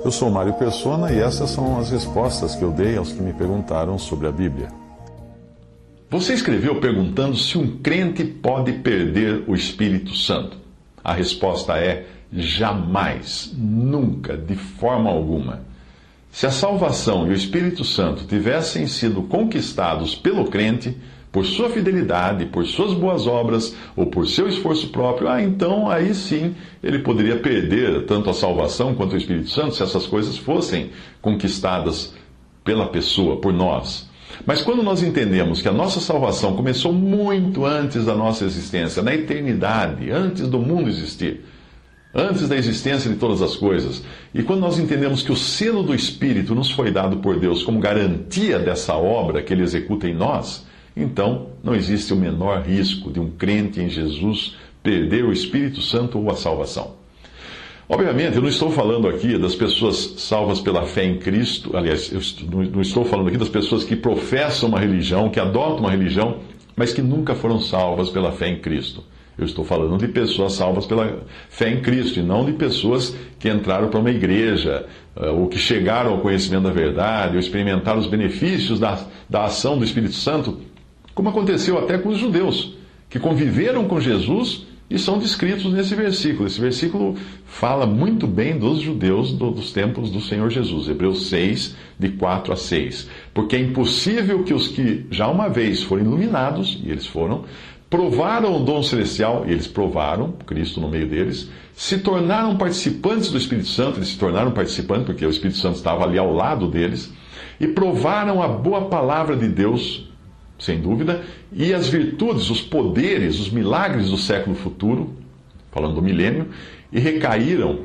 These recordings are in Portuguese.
Eu sou Mário Persona e essas são as respostas que eu dei aos que me perguntaram sobre a Bíblia. Você escreveu perguntando se um crente pode perder o Espírito Santo. A resposta é: jamais, nunca, de forma alguma. Se a salvação e o Espírito Santo tivessem sido conquistados pelo crente, por sua fidelidade, por suas boas obras ou por seu esforço próprio, então aí sim ele poderia perder tanto a salvação quanto o Espírito Santo se essas coisas fossem conquistadas pela pessoa, por nós. Mas quando nós entendemos que a nossa salvação começou muito antes da nossa existência, na eternidade, antes do mundo existir, antes da existência de todas as coisas, e quando nós entendemos que o selo do Espírito nos foi dado por Deus como garantia dessa obra que Ele executa em nós, então não existe o menor risco de um crente em Jesus perder o Espírito Santo ou a salvação. Obviamente, eu não estou falando aqui das pessoas salvas pela fé em Cristo, aliás, eu não estou falando aqui das pessoas que professam uma religião, que adotam uma religião, mas que nunca foram salvas pela fé em Cristo. Eu estou falando de pessoas salvas pela fé em Cristo, e não de pessoas que entraram para uma igreja, ou que chegaram ao conhecimento da verdade, ou experimentaram os benefícios da ação do Espírito Santo, como aconteceu até com os judeus, que conviveram com Jesus e são descritos nesse versículo. Esse versículo fala muito bem dos judeus dos tempos do Senhor Jesus. Hebreus 6, de 4 a 6. Porque é impossível que os que já uma vez foram iluminados, e eles foram, provaram o dom celestial, e eles provaram, Cristo no meio deles, se tornaram participantes do Espírito Santo, eles se tornaram participantes porque o Espírito Santo estava ali ao lado deles, e provaram a boa palavra de Deus, sem dúvida, e as virtudes, os poderes, os milagres do século futuro, falando do milênio, e recaíram.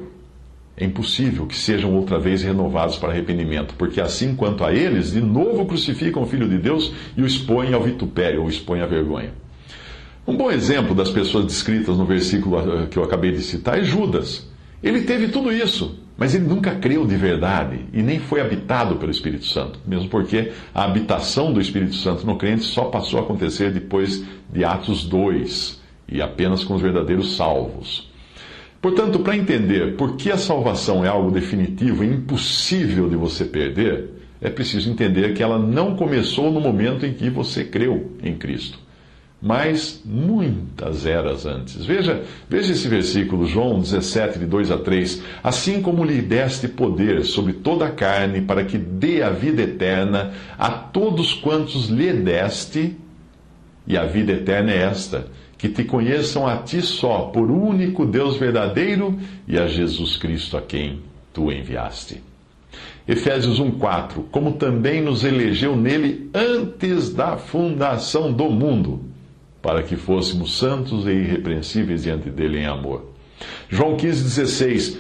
É impossível que sejam outra vez renovados para arrependimento, porque assim quanto a eles, de novo crucificam o Filho de Deus e o expõem ao vitupério, ou expõem à vergonha. Um bom exemplo das pessoas descritas no versículo que eu acabei de citar é Judas. Ele teve tudo isso, mas ele nunca creu de verdade e nem foi habitado pelo Espírito Santo, mesmo porque a habitação do Espírito Santo no crente só passou a acontecer depois de Atos 2 e apenas com os verdadeiros salvos. Portanto, para entender por que a salvação é algo definitivo e impossível de você perder, é preciso entender que ela não começou no momento em que você creu em Cristo, mas muitas eras antes. Veja esse versículo, João 17, de 2 a 3. Assim como lhe deste poder sobre toda a carne, para que dê a vida eterna a todos quantos lhe deste, e a vida eterna é esta, que te conheçam a ti só, por único Deus verdadeiro, e a Jesus Cristo a quem tu enviaste. Efésios 1:4. Como também nos elegeu nele antes da fundação do mundo, para que fôssemos santos e irrepreensíveis diante dele em amor. João 15,16,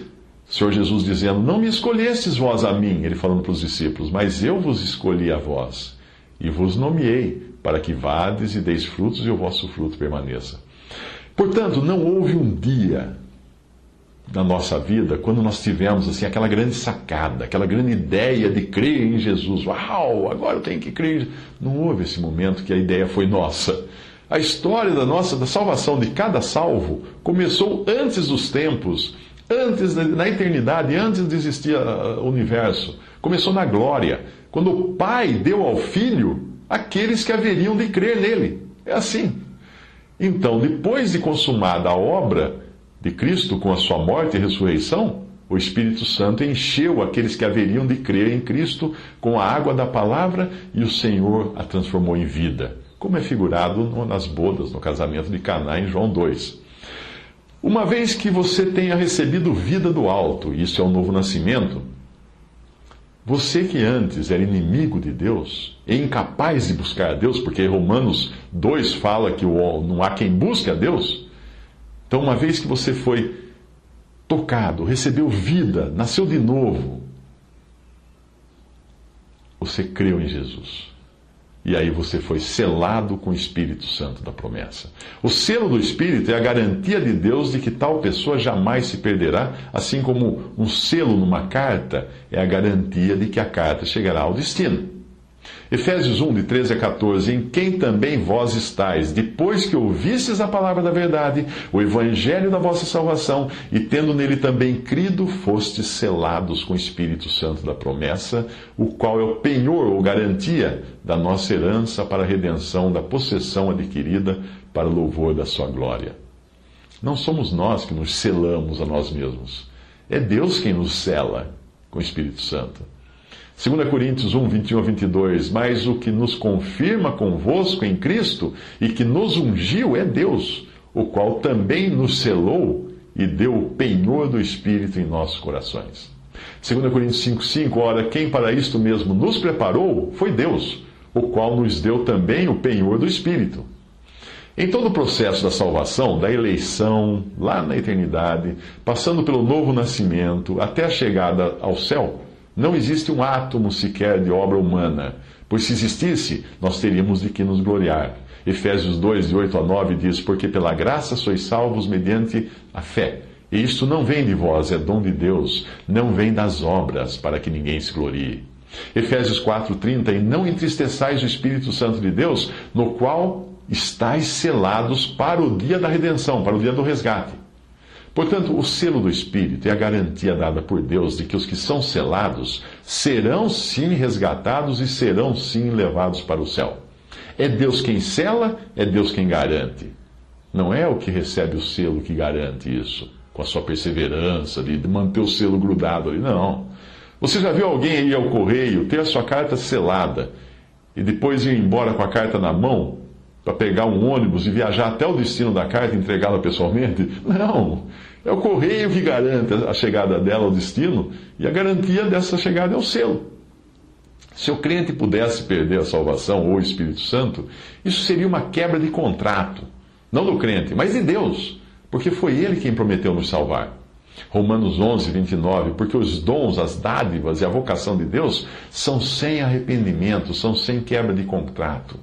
Senhor Jesus dizendo: não me escolhestes vós a mim, ele falando para os discípulos, mas eu vos escolhi a vós, e vos nomeei, para que vades e deis frutos e o vosso fruto permaneça. Portanto, não houve um dia na nossa vida quando nós tivemos assim, aquela grande sacada, aquela grande ideia de crer em Jesus. Uau, agora eu tenho que crer. Não houve esse momento que a ideia foi nossa. A história da salvação de cada salvo começou antes dos tempos, na eternidade, antes de existir o universo. Começou na glória, quando o Pai deu ao Filho aqueles que haveriam de crer nele. É assim. Então, depois de consumada a obra de Cristo com a sua morte e ressurreição, o Espírito Santo encheu aqueles que haveriam de crer em Cristo com a água da palavra e o Senhor a transformou em vida, como é figurado nas bodas, no casamento de Caná, em João 2. Uma vez que você tenha recebido vida do alto, e isso é o novo nascimento, você que antes era inimigo de Deus e incapaz de buscar a Deus, porque Romanos 2 fala que não há quem busque a Deus. Então, uma vez que você foi tocado, recebeu vida, nasceu de novo, você creu em Jesus. E aí você foi selado com o Espírito Santo da promessa. O selo do Espírito é a garantia de Deus de que tal pessoa jamais se perderá, assim como um selo numa carta é a garantia de que a carta chegará ao destino. Efésios 1, de 13 a 14, em quem também vós estáis, depois que ouvistes a palavra da verdade, o evangelho da vossa salvação, e tendo nele também crido, fostes selados com o Espírito Santo da promessa, o qual é o penhor ou garantia da nossa herança para a redenção da possessão adquirida para o louvor da sua glória. Não somos nós que nos selamos a nós mesmos. É Deus quem nos sela com o Espírito Santo. 2 Coríntios 1, 21 a 22, mas o que nos confirma convosco em Cristo e que nos ungiu é Deus, o qual também nos selou e deu o penhor do Espírito em nossos corações. 2 Coríntios 5, 5, ora, quem para isto mesmo nos preparou foi Deus, o qual nos deu também o penhor do Espírito. Em todo o processo da salvação, da eleição, lá na eternidade, passando pelo novo nascimento, até a chegada ao céu, não existe um átomo sequer de obra humana, pois se existisse, nós teríamos de que nos gloriar. Efésios 2, de 8 a 9 diz, porque pela graça sois salvos mediante a fé. E isto não vem de vós, é dom de Deus, não vem das obras, para que ninguém se glorie. Efésios 4, 30, e não entristeçais o Espírito Santo de Deus, no qual estáis selados para o dia da redenção, para o dia do resgate. Portanto, o selo do Espírito é a garantia dada por Deus de que os que são selados serão sim resgatados e serão sim levados para o céu. É Deus quem sela, é Deus quem garante. Não é o que recebe o selo que garante isso, com a sua perseverança de manter o selo grudado ali, não. Você já viu alguém ir ao correio, ter a sua carta selada e depois ir embora com a carta na mão para pegar um ônibus e viajar até o destino da carta e entregá-la pessoalmente? Não. É o correio que garante a chegada dela ao destino e a garantia dessa chegada é o selo. Se o crente pudesse perder a salvação ou o Espírito Santo, isso seria uma quebra de contrato. Não do crente, mas de Deus, porque foi Ele quem prometeu nos salvar. Romanos 11, 29, porque os dons, as dádivas e a vocação de Deus são sem arrependimento, são sem quebra de contrato.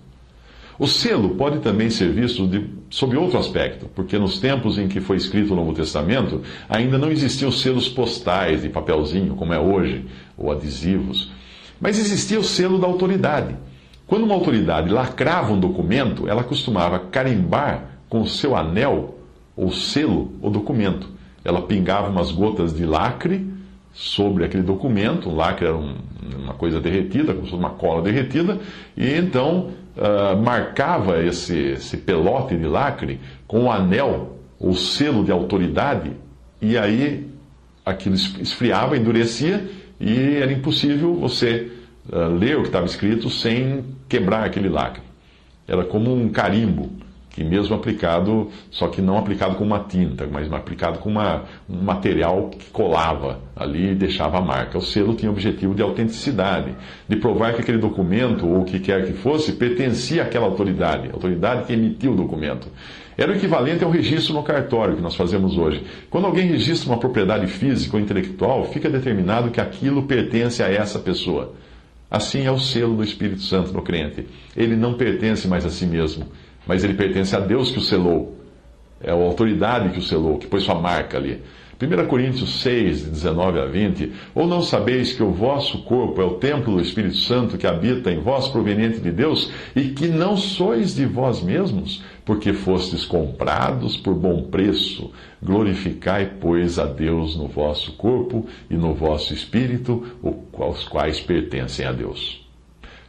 O selo pode também ser visto sob outro aspecto, porque nos tempos em que foi escrito o Novo Testamento, ainda não existiam selos postais de papelzinho, como é hoje, ou adesivos. Mas existia o selo da autoridade. Quando uma autoridade lacrava um documento, ela costumava carimbar com o seu anel, ou selo, o documento. Ela pingava umas gotas de lacre sobre aquele documento, o lacre era uma coisa derretida, como se fosse uma cola derretida, e então marcava esse pelote de lacre com o anel, o selo de autoridade, e aí aquilo esfriava, endurecia, e era impossível você ler o que estava escrito sem quebrar aquele lacre. Era como um carimbo, que mesmo aplicado, só que não aplicado com uma tinta, mas aplicado com um material que colava ali e deixava a marca. O selo tinha o objetivo de autenticidade, de provar que aquele documento, ou o que quer que fosse, pertencia àquela autoridade, a autoridade que emitiu o documento. Era o equivalente ao registro no cartório que nós fazemos hoje. Quando alguém registra uma propriedade física ou intelectual, fica determinado que aquilo pertence a essa pessoa. Assim é o selo do Espírito Santo no crente. Ele não pertence mais a si mesmo, mas ele pertence a Deus que o selou. É a autoridade que o selou, que pôs sua marca ali. 1 Coríntios 6, de 19 a 20. Ou não sabeis que o vosso corpo é o templo do Espírito Santo que habita em vós, proveniente de Deus, e que não sois de vós mesmos, porque fostes comprados por bom preço. Glorificai, pois, a Deus no vosso corpo e no vosso espírito, os quais pertencem a Deus.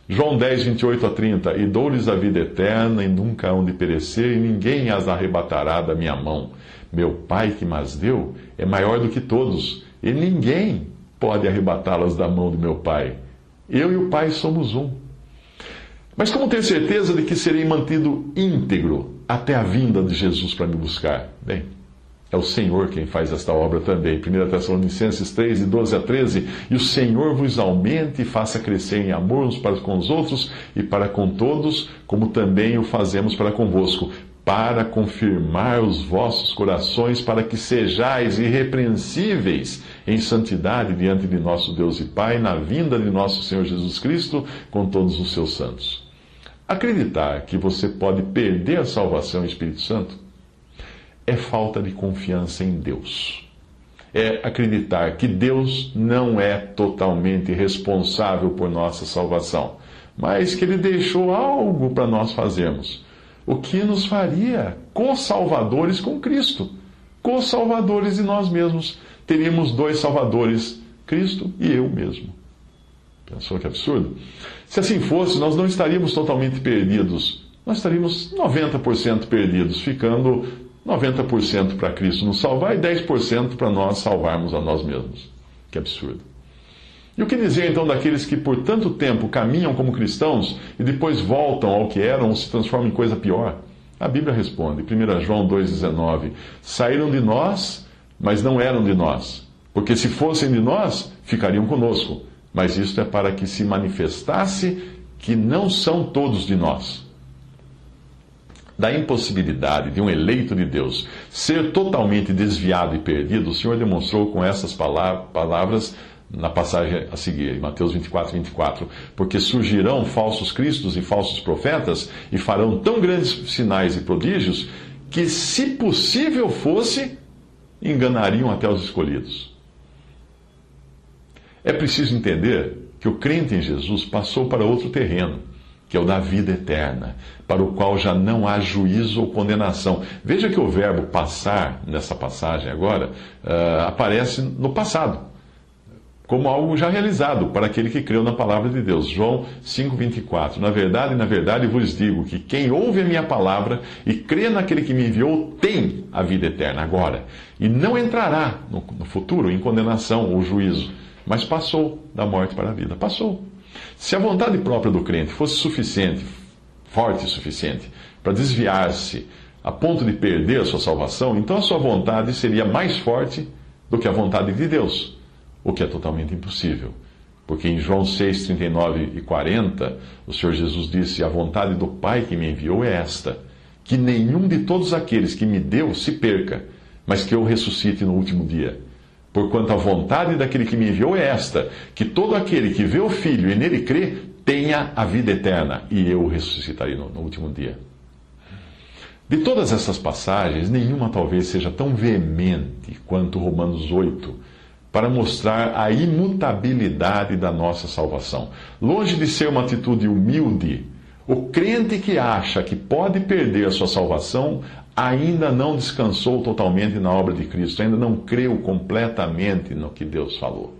João 10, 28 a 30. E dou-lhes a vida eterna, e nunca hão de perecer, e ninguém as arrebatará da minha mão. Meu Pai que mas deu é maior do que todos, e ninguém pode arrebatá-las da mão de meu Pai. Eu e o Pai somos um. Mas como ter certeza de que serei mantido íntegro até a vinda de Jesus para me buscar? Bem, é o Senhor quem faz esta obra também. 1 Tessalonicenses 3, de 12 a 13. E o Senhor vos aumente e faça crescer em amor uns para com os outros e para com todos, como também o fazemos para convosco, para confirmar os vossos corações, para que sejais irrepreensíveis em santidade diante de nosso Deus e Pai, na vinda de nosso Senhor Jesus Cristo, com todos os seus santos. Acreditar que você pode perder a salvação e o Espírito Santo é falta de confiança em Deus. É acreditar que Deus não é totalmente responsável por nossa salvação, mas que Ele deixou algo para nós fazermos, o que nos faria co-salvadores com Cristo, co-salvadores de nós mesmos. Teríamos dois salvadores, Cristo e eu mesmo. Pensou que absurdo? Se assim fosse, nós não estaríamos totalmente perdidos, nós estaríamos 90% perdidos, ficando 90% para Cristo nos salvar e 10% para nós salvarmos a nós mesmos. Que absurdo. E o que dizer então daqueles que por tanto tempo caminham como cristãos e depois voltam ao que eram ou se transformam em coisa pior? A Bíblia responde, 1 João 2,19: saíram de nós, mas não eram de nós, porque se fossem de nós, ficariam conosco. Mas isto é para que se manifestasse que não são todos de nós. Da impossibilidade de um eleito de Deus ser totalmente desviado e perdido, o Senhor demonstrou com essas palavras na passagem a seguir, em Mateus 24:24, porque surgirão falsos cristos e falsos profetas e farão tão grandes sinais e prodígios que, se possível fosse, enganariam até os escolhidos. É preciso entender que o crente em Jesus passou para outro terreno, que é o da vida eterna, para o qual já não há juízo ou condenação. Veja que o verbo passar, nessa passagem agora, aparece no passado, como algo já realizado para aquele que creu na palavra de Deus. João 5,24. Na verdade vos digo que quem ouve a minha palavra e crê naquele que me enviou tem a vida eterna agora, e não entrará no futuro em condenação ou juízo, mas passou da morte para a vida. Passou. Se a vontade própria do crente fosse suficiente, forte o suficiente, para desviar-se a ponto de perder a sua salvação, então a sua vontade seria mais forte do que a vontade de Deus, o que é totalmente impossível. Porque em João 6, 39 e 40, o Senhor Jesus disse: a vontade do Pai que me enviou é esta, que nenhum de todos aqueles que me deu se perca, mas que eu ressuscite no último dia. Porquanto a vontade daquele que me enviou é esta, que todo aquele que vê o Filho e nele crê, tenha a vida eterna, e eu o ressuscitarei no último dia. De todas essas passagens, nenhuma talvez seja tão veemente quanto Romanos 8, para mostrar a imutabilidade da nossa salvação. Longe de ser uma atitude humilde, o crente que acha que pode perder a sua salvação ainda não descansou totalmente na obra de Cristo, ainda não creu completamente no que Deus falou.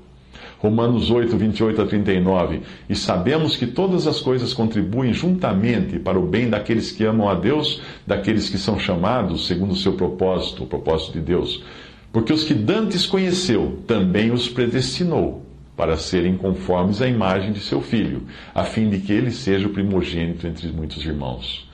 Romanos 8, 28 a 39. E sabemos que todas as coisas contribuem juntamente para o bem daqueles que amam a Deus, daqueles que são chamados segundo o seu propósito, o propósito de Deus. Porque os que dantes conheceu, também os predestinou para serem conformes à imagem de seu Filho, a fim de que ele seja o primogênito entre muitos irmãos.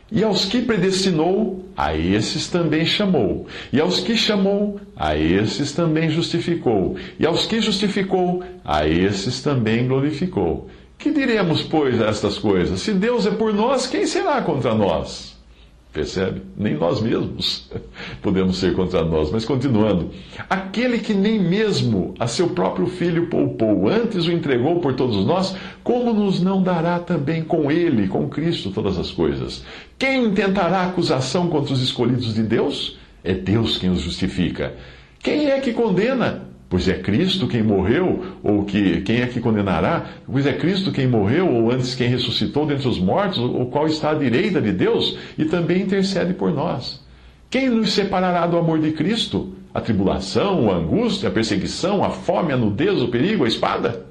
E aos que predestinou, a esses também chamou. E aos que chamou, a esses também justificou. E aos que justificou, a esses também glorificou. Que diremos, pois, a estas coisas? Se Deus é por nós, quem será contra nós? Percebe? Nem nós mesmos podemos ser contra nós. Mas continuando. Aquele que nem mesmo a seu próprio Filho poupou, antes o entregou por todos nós, como nos não dará também com ele, com Cristo, todas as coisas? Quem intentará acusação contra os escolhidos de Deus? É Deus quem os justifica. Quem é que condena? Pois é Cristo quem morreu, ou quem é que condenará? Pois é Cristo quem morreu, ou antes quem ressuscitou dentre os mortos, o qual está à direita de Deus e também intercede por nós. Quem nos separará do amor de Cristo? A tribulação, a angústia, a perseguição, a fome, a nudez, o perigo, a espada?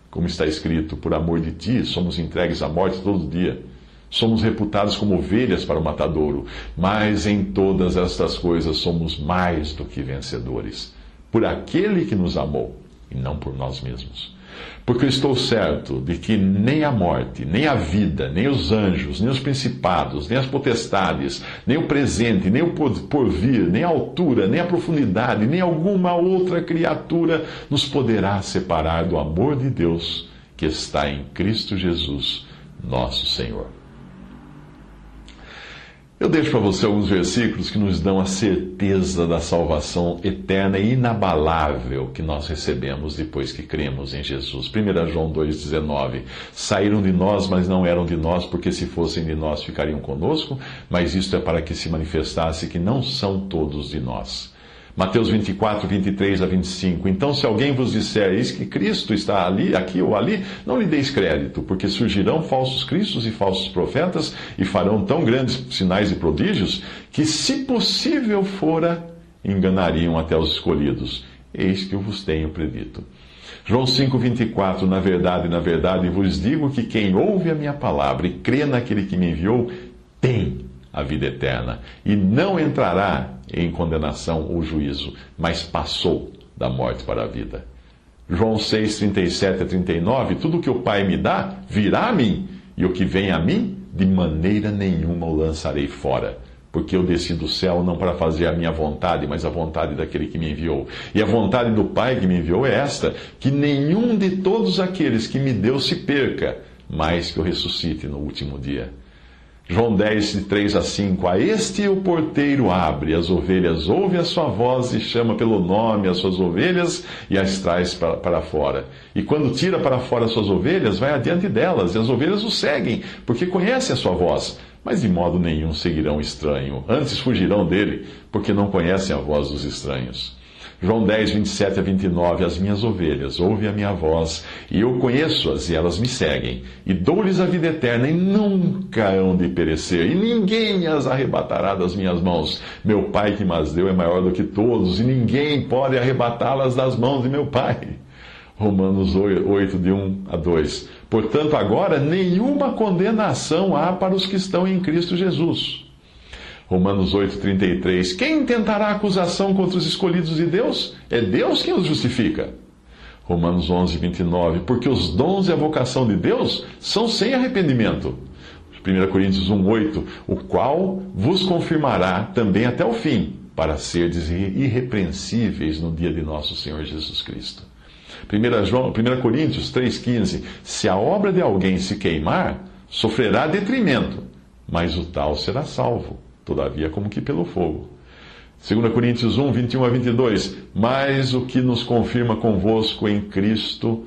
Como está escrito, por amor de ti somos entregues à morte todo dia. Somos reputados como ovelhas para o matadouro, mas em todas estas coisas somos mais do que vencedores, por aquele que nos amou, e não por nós mesmos. Porque eu estou certo de que nem a morte, nem a vida, nem os anjos, nem os principados, nem as potestades, nem o presente, nem o porvir, nem a altura, nem a profundidade, nem alguma outra criatura nos poderá separar do amor de Deus que está em Cristo Jesus, nosso Senhor. Eu deixo para você alguns versículos que nos dão a certeza da salvação eterna e inabalável que nós recebemos depois que cremos em Jesus. 1 João 2,19. Saíram de nós, mas não eram de nós, porque se fossem de nós ficariam conosco, mas isto é para que se manifestasse que não são todos de nós. Mateus 24, 23 a 25. Então, se alguém vos disser, eis que Cristo está ali, aqui ou ali, não lhe deis crédito, porque surgirão falsos cristos e falsos profetas, e farão tão grandes sinais e prodígios, que, se possível fora, enganariam até os escolhidos. Eis que eu vos tenho predito. João 5, 24. Na verdade, vos digo que quem ouve a minha palavra e crê naquele que me enviou, tem a vida eterna, e não entrará em condenação ou juízo, mas passou da morte para a vida. João 6, 37 a 39, tudo que o Pai me dá, virá a mim, e o que vem a mim, de maneira nenhuma o lançarei fora. Porque eu desci do céu não para fazer a minha vontade, mas a vontade daquele que me enviou. E a vontade do Pai que me enviou é esta, que nenhum de todos aqueles que me deu se perca, mas que eu ressuscite no último dia. João 10, de 3 a 5. A este o porteiro abre, as ovelhas ouvem a sua voz e chama pelo nome as suas ovelhas e as traz para fora. E quando tira para fora as suas ovelhas, vai adiante delas, e as ovelhas o seguem, porque conhecem a sua voz. Mas de modo nenhum seguirão o estranho, antes fugirão dele, porque não conhecem a voz dos estranhos. João 10, 27 a 29. As minhas ovelhas ouvem a minha voz, e eu conheço-as, e elas me seguem. E dou-lhes a vida eterna, e nunca hão de perecer, e ninguém as arrebatará das minhas mãos. Meu Pai que mas deu é maior do que todos, e ninguém pode arrebatá-las das mãos de meu Pai. Romanos 8, de 1 a 2. Portanto, agora, nenhuma condenação há para os que estão em Cristo Jesus. Romanos 8, 33. Quem tentará acusação contra os escolhidos de Deus? É Deus quem os justifica. Romanos 11, 29. Porque os dons e a vocação de Deus são sem arrependimento. 1 Coríntios 1, 8. O qual vos confirmará também até o fim, para serdes irrepreensíveis no dia de nosso Senhor Jesus Cristo. 1 Coríntios 3,15. Se a obra de alguém se queimar, sofrerá detrimento, mas o tal será salvo, todavia como que pelo fogo. 2 Coríntios 1, 21 a 22. Mas o que nos confirma convosco em Cristo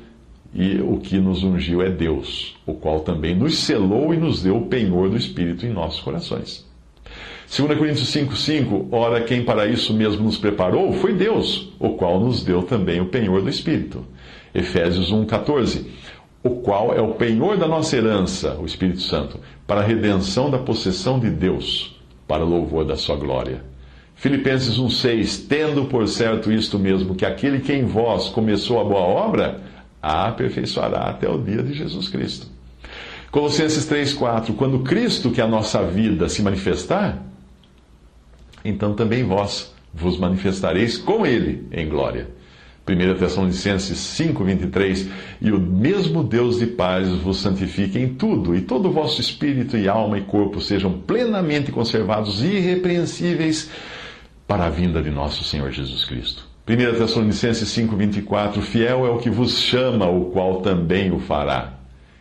e o que nos ungiu é Deus, o qual também nos selou e nos deu o penhor do Espírito em nossos corações. 2 Coríntios 5, 5. Ora, quem para isso mesmo nos preparou foi Deus, o qual nos deu também o penhor do Espírito. Efésios 1, 14. O qual é o penhor da nossa herança, o Espírito Santo, para a redenção da possessão de Deus, para o louvor da sua glória. Filipenses 1, 6. Tendo por certo isto mesmo, que aquele que em vós começou a boa obra, a aperfeiçoará até o dia de Jesus Cristo. Colossenses 3, 4. Quando Cristo, que é a nossa vida, se manifestar, então também vós vos manifestareis com Ele em glória. 1 Tessalonicenses 5, 23. E o mesmo Deus de paz vos santifique em tudo, e todo o vosso espírito e alma e corpo sejam plenamente conservados irrepreensíveis para a vinda de nosso Senhor Jesus Cristo. 1 Tessalonicenses 5, 24. Fiel é o que vos chama, o qual também o fará.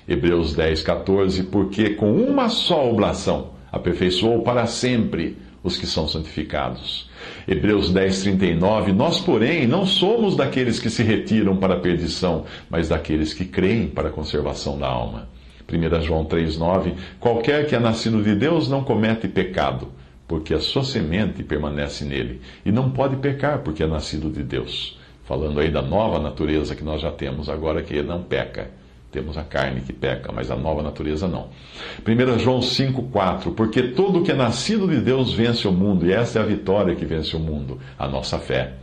Hebreus 10, 14. Porque com uma só oblação aperfeiçoou para sempre os que são santificados. Hebreus 10, 39. Nós, porém, não somos daqueles que se retiram para a perdição, mas daqueles que creem para a conservação da alma. 1 João 3, 9. Qualquer que é nascido de Deus não comete pecado, porque a sua semente permanece nele, e não pode pecar porque é nascido de Deus. Falando aí da nova natureza que nós já temos agora, que ele não peca. Temos a carne que peca, mas a nova natureza não. 1 João 5, 4. Porque todo o que é nascido de Deus vence o mundo, e esta é a vitória que vence o mundo, a nossa fé.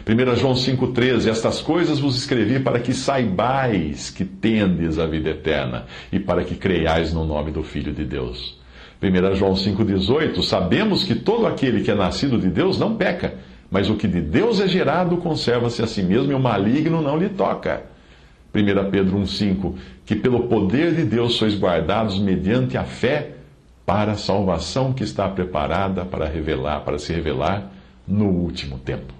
1 João 5, 13. Estas coisas vos escrevi para que saibais que tendes a vida eterna, e para que creiais no nome do Filho de Deus. 1 João 5, 18. Sabemos que todo aquele que é nascido de Deus não peca, mas o que de Deus é gerado conserva-se a si mesmo, e o maligno não lhe toca. 1 Pedro 1,5. Que pelo poder de Deus sois guardados mediante a fé para a salvação que está preparada para se revelar no último tempo.